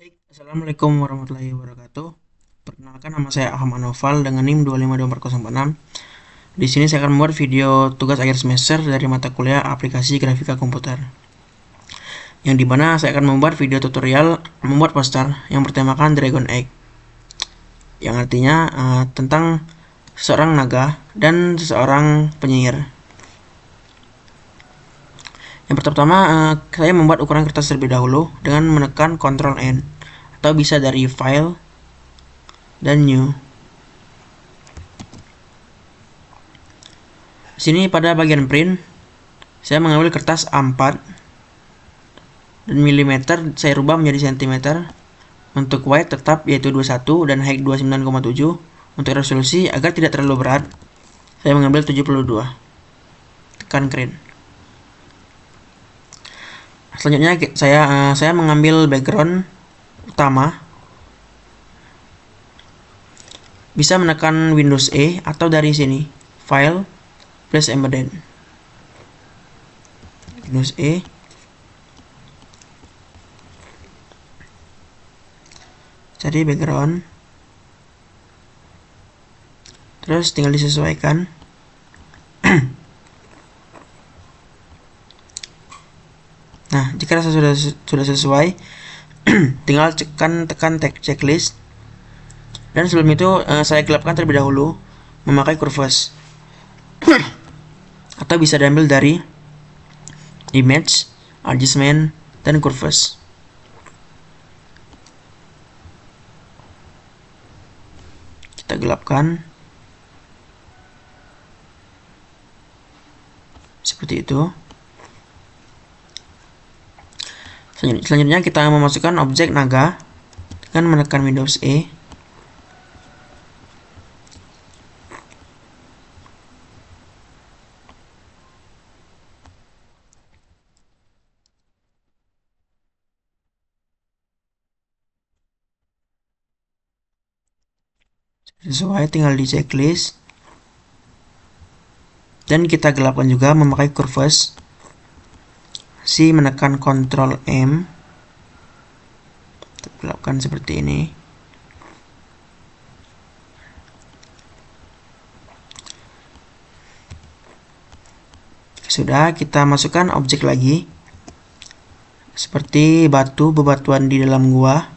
Baik, Assalamualaikum warahmatullahi wabarakatuh. Perkenalkan, nama saya Ahmad Noval dengan NIM 2524046. Di sini saya akan membuat video tugas akhir semester dari mata kuliah aplikasi grafika komputer. Yang dimana saya akan membuat video tutorial membuat poster yang bertemakan Dragon Egg. Yang artinya tentang seorang naga dan seseorang penyihir. Yang pertama, saya membuat ukuran kertas terlebih dahulu dengan menekan Ctrl N atau bisa dari File dan New. Sini pada bagian print, saya mengambil kertas A4 dan milimeter saya rubah menjadi sentimeter. Untuk width tetap yaitu 21 dan height 29,7. Untuk resolusi agar tidak terlalu berat, saya mengambil 72. Tekan create. Selanjutnya saya mengambil background utama. Bisa menekan Windows E atau dari sini, File, Place Embedded. Windows E. Cari background. Terus tinggal disesuaikan. Nah, jika rasa sudah sesuai, tinggal tekan checklist. Dan sebelum itu saya gelapkan terlebih dahulu memakai curves. Atau bisa diambil dari image, adjustment, dan curves. Kita gelapkan seperti itu. Selanjutnya kita memasukkan objek naga dengan menekan Windows E. Sesuai, tinggal di checklist. Dan kita gelapkan juga memakai curves. Si menekan Ctrl M. Kita gelapkan seperti ini. Sudah, kita masukkan objek lagi. Seperti bebatuan di dalam gua.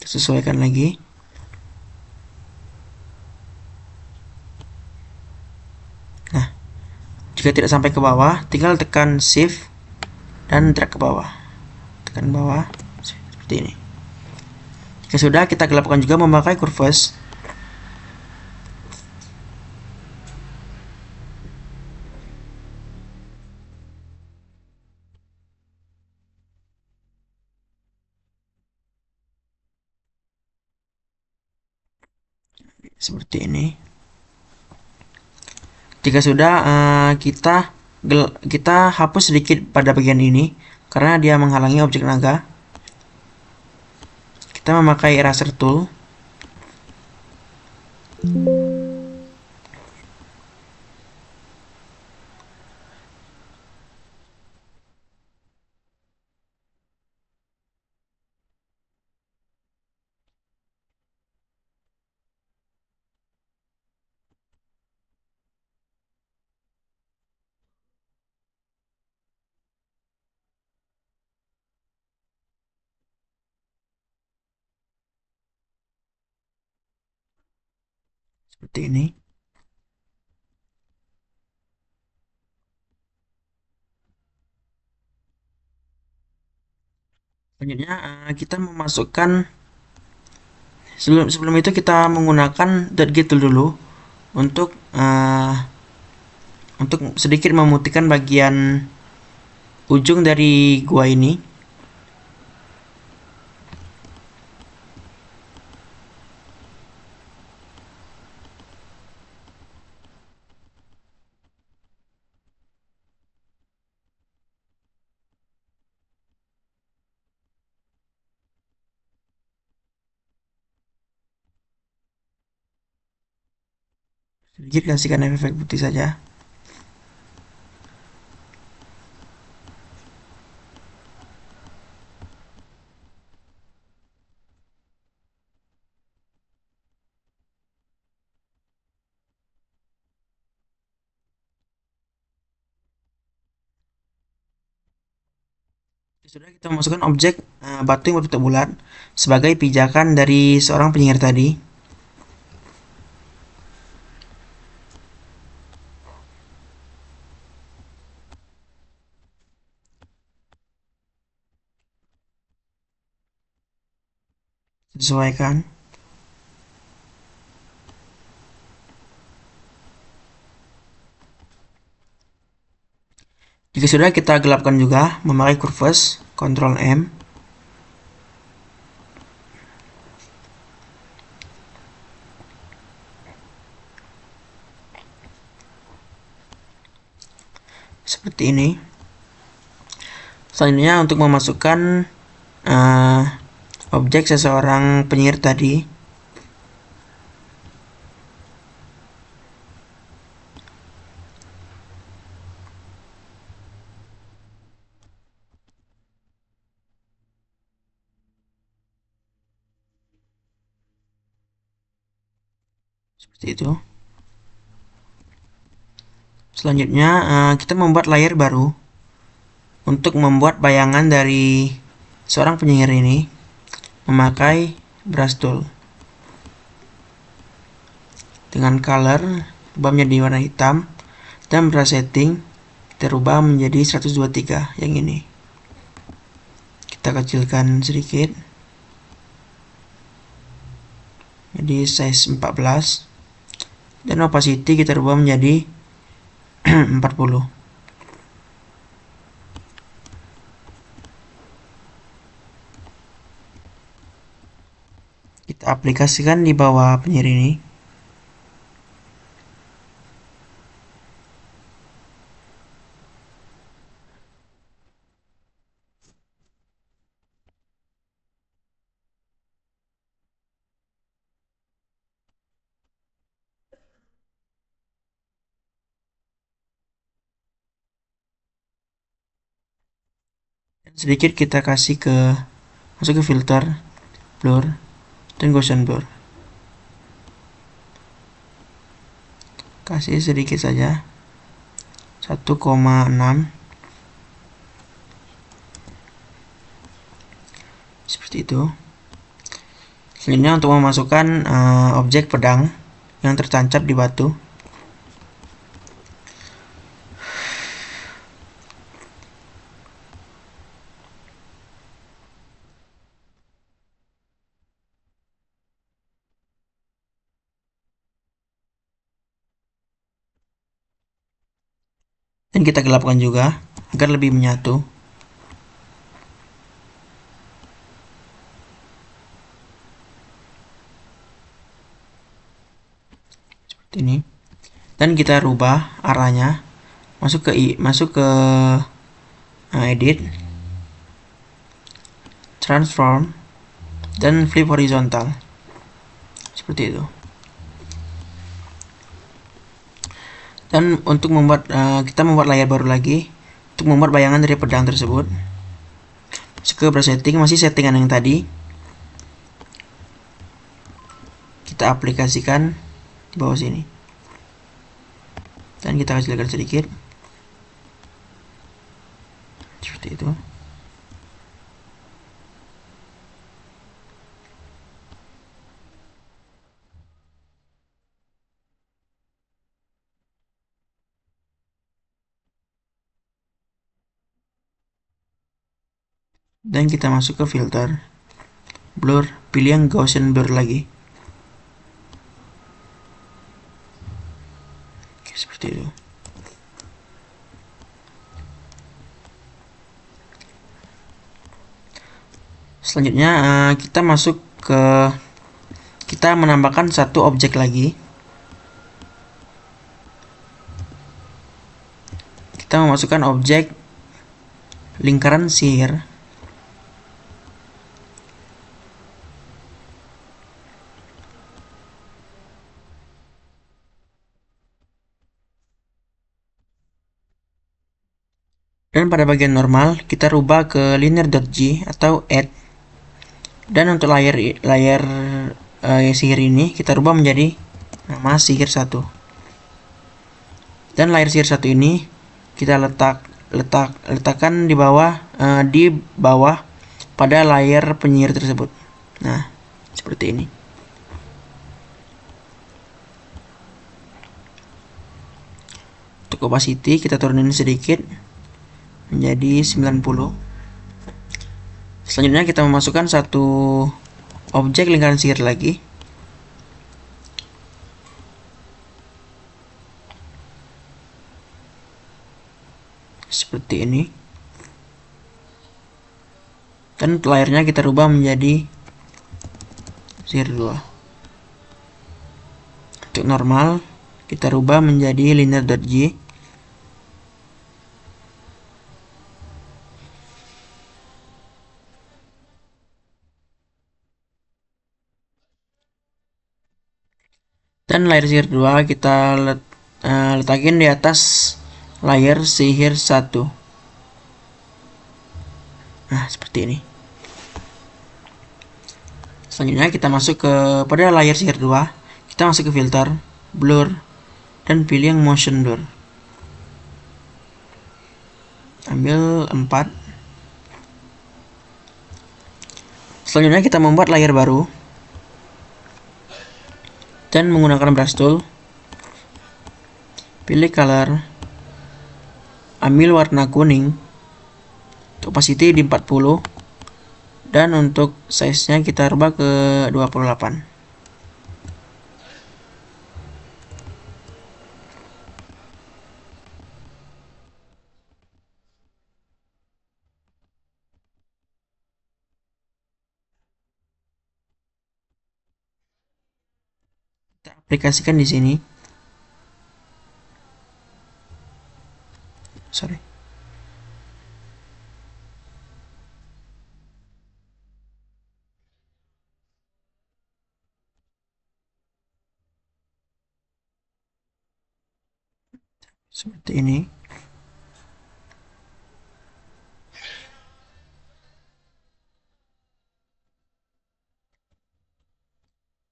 Sesuaikan lagi. Nah, jika tidak sampai ke bawah, tinggal tekan Shift dan drag ke bawah. Tekan bawah seperti ini. Jika sudah, kita gelapkan juga memakai curves. Seperti ini. Jika sudah, kita hapus sedikit pada bagian ini karena dia menghalangi objek naga. Kita memakai eraser tool. Seperti ini. Selanjutnya kita memasukkan sebelum itu kita menggunakan .get tool dulu untuk sedikit memutihkan bagian ujung dari gua ini. Sedikit kasihkan efek putih saja. Sudah kita masukkan objek batu yang berbentuk bulat sebagai pijakan dari seorang penyihir tadi. Sesuaikan. Jika sudah, kita gelapkan juga memakai curves, Ctrl M. Seperti ini. Selanjutnya untuk memasukkan objek seseorang penyihir tadi, seperti itu. Selanjutnya kita membuat layer baru untuk membuat bayangan dari seorang penyihir ini memakai brush tool. Dengan color rubah menjadi warna hitam dan brush setting kita rubah menjadi 123 yang ini. Kita kecilkan sedikit jadi size 14 dan opacity kita rubah menjadi 40. Kita aplikasikan di bawah penyihir ini. Dan sedikit kita kasih masuk ke filter, blur, dan Gaussian blur. Kasih sedikit saja, 1,6 seperti itu. Selanjutnya untuk memasukkan objek pedang yang tertancap di batu, dan kita gelapkan juga agar lebih menyatu. Seperti ini. Dan kita rubah arahnya, masuk ke edit, transform, dan flip horizontal. Seperti itu. Dan untuk kita membuat layar baru lagi untuk membuat bayangan dari pedang tersebut. Masuk ke brush setting, masih settingan yang tadi. Kita aplikasikan di bawah sini. Dan kita kecilkan sedikit. Seperti itu. Dan kita masuk ke filter, blur, pilih yang Gaussian blur lagi. Oke, seperti itu. Selanjutnya kita menambahkan satu objek lagi. Kita memasukkan objek lingkaran sihir. Dan pada bagian normal kita rubah ke linear.g atau add. Dan untuk layar sihir ini kita rubah menjadi nama sihir 1. Dan layar sihir 1 ini kita letakkan di bawah pada layar penyihir tersebut. Nah, seperti ini. Untuk opacity kita turunin sedikit menjadi 90. Selanjutnya kita memasukkan satu objek lingkaran sihir lagi. Seperti ini. Dan layarnya kita rubah menjadi sihir 2. Untuk normal kita rubah menjadi linear.g. Dan layar sihir 2 kita letakin di atas layar sihir 1. Nah, seperti ini. Selanjutnya kita masuk pada layar sihir 2. Kita masuk ke filter, blur, dan pilih yang motion blur. Ambil 4. Selanjutnya kita membuat layar baru dan menggunakan brush tool. Pilih color, ambil warna kuning, opacity di 40, dan untuk size nya kita rubah ke 28. Kita aplikasikan di sini. Sorry. Seperti ini.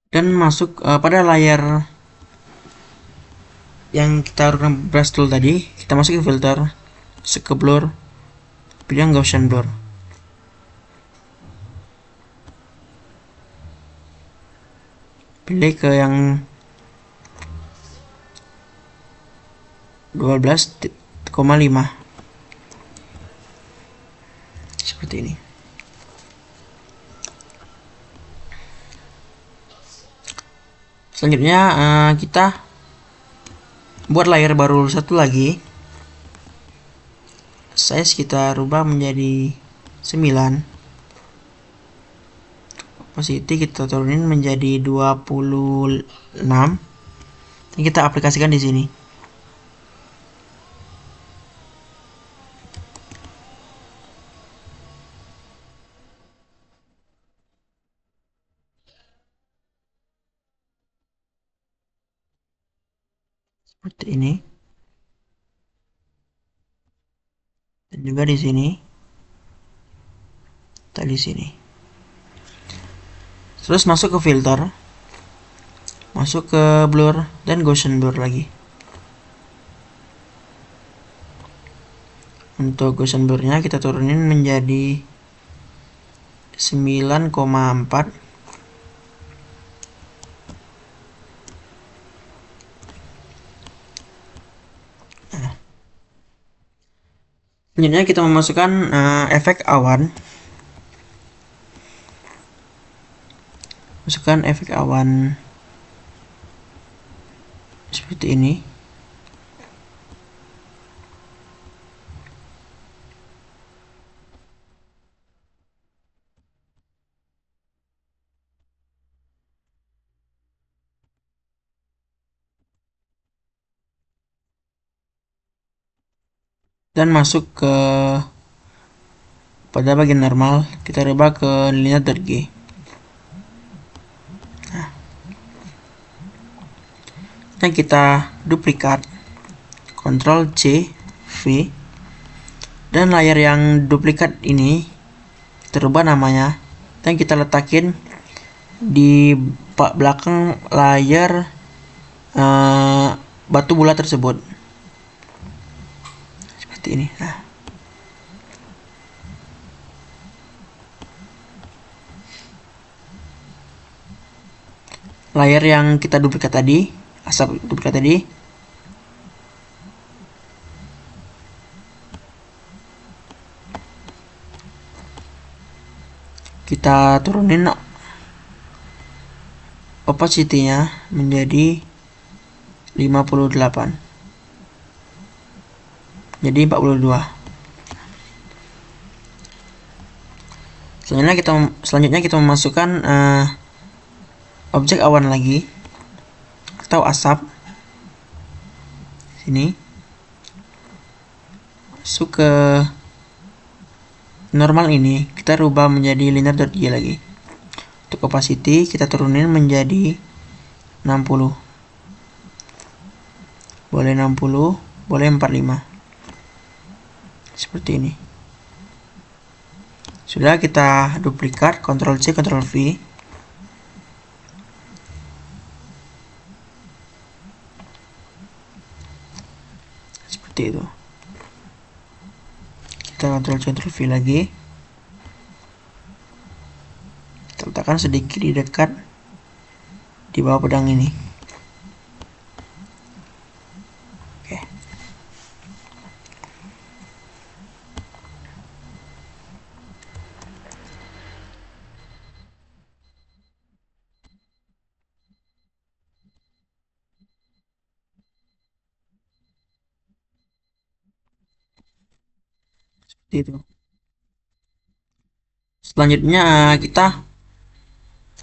Dan masuk pada layar yang kita gunakan brush tool tadi, kita masuk ke filter, ke blur, pilih yang Gaussian blur. Pilih ke yang 12,5. Seperti ini. Selanjutnya kita buat layar baru satu lagi. Size kita rubah menjadi 9. Opacity kita turunin menjadi 26. Dan kita aplikasikan di sini. Seperti ini. Dan juga di sini. Tadi sini. Terus masuk ke filter, masuk ke blur dan Gaussian blur lagi. Untuk Gaussian blurnya kita turunin menjadi 9,4. Selanjutnya kita memasukkan efek awan. Masukkan efek awan seperti ini. Dan masuk pada bagian normal, kita rubah ke linear.g. Dan kita duplikat, Ctrl C V, Dan layar yang duplikat ini kita rubah namanya dan kita letakin di belakang layar batu bulat tersebut seperti ini. Nah, layar yang kita duplikat tadi, asap duplikat tadi, kita turunin opacity-nya menjadi 58, jadi 42. Selanjutnya kita memasukkan objek awan lagi atau asap. Sini masuk ke normal, ini kita rubah menjadi linear.y lagi. Untuk opacity kita turunin menjadi 60. Boleh 60, boleh 45. Seperti ini. Sudah, kita duplikat, Ctrl C, Ctrl V. Seperti itu. Kita Ctrl C, Ctrl V lagi. Kita letakkan sedikit di dekat di bawah pedang ini. Oke. Seperti itu. Selanjutnya kita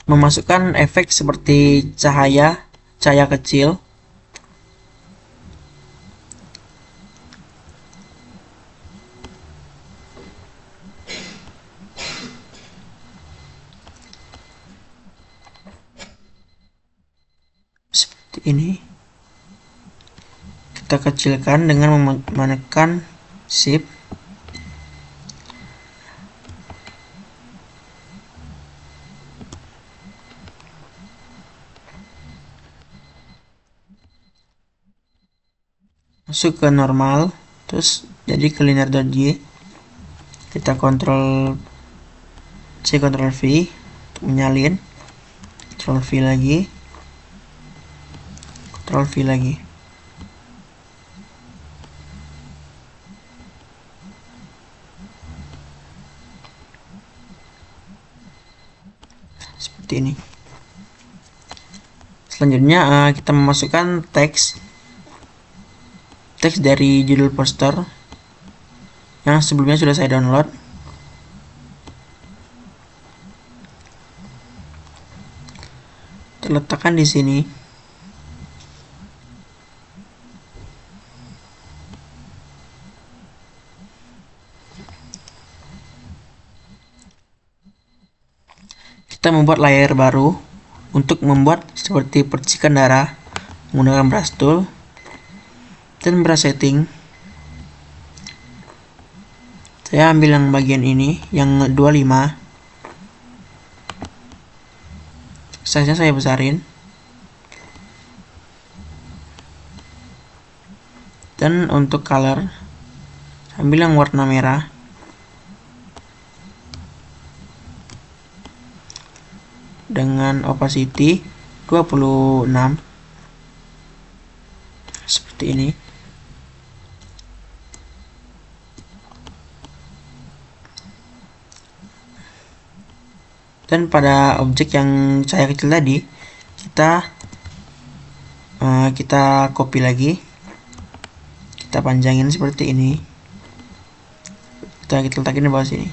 memasukkan efek seperti cahaya kecil. Seperti ini. Kita kecilkan dengan menekan Shift. Masuk ke normal, terus jadi ke linear.y. Kita Ctrl C, Ctrl V untuk menyalin, Ctrl V lagi, Ctrl V lagi. Seperti ini. Selanjutnya kita memasukkan teks dari judul poster yang sebelumnya sudah saya download. Terletakkan di sini. Kita membuat layer baru untuk membuat seperti percikan darah menggunakan brush tool dan brush setting. Saya ambil yang bagian ini, yang 25. Size-nya saya besarin. Dan untuk color, ambil yang warna merah. Dengan opacity 26. Seperti ini. Dan pada objek yang cahaya kecil tadi kita copy lagi, kita panjangin seperti ini, kita letakin di bawah sini.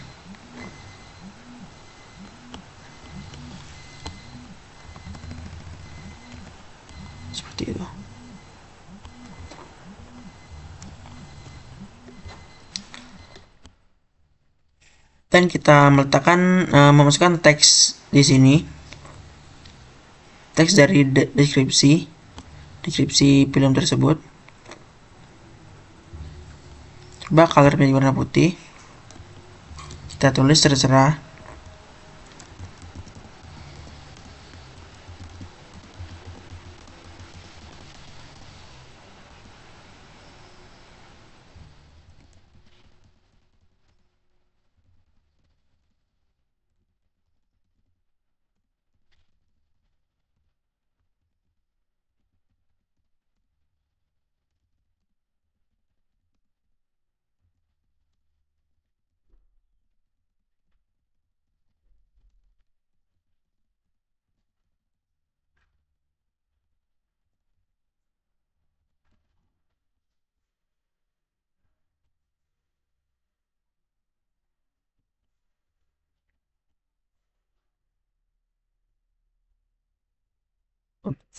Seperti itu. Dan kita memasukkan teks di sini, teks dari deskripsi film tersebut. Rubah color menjadi warna putih. Kita tulis terserah.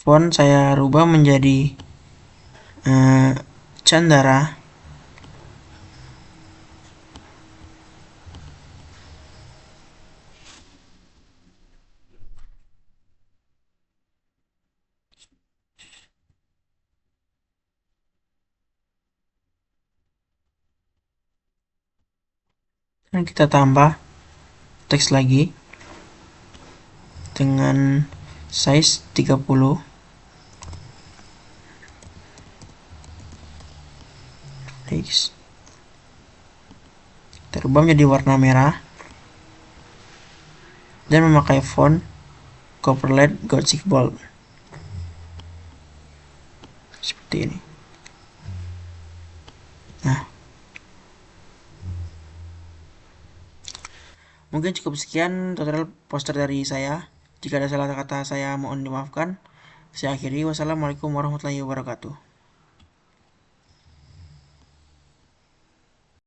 Font saya rubah menjadi Candara. Dan kita tambah teks lagi dengan size 30. Kita rubah menjadi warna merah dan memakai font Copperlet Gothic Bold seperti ini. Nah, mungkin cukup sekian tutorial poster dari saya. Jika ada salah kata saya mohon dimaafkan. Saya akhiri. Wassalamualaikum warahmatullahi wabarakatuh.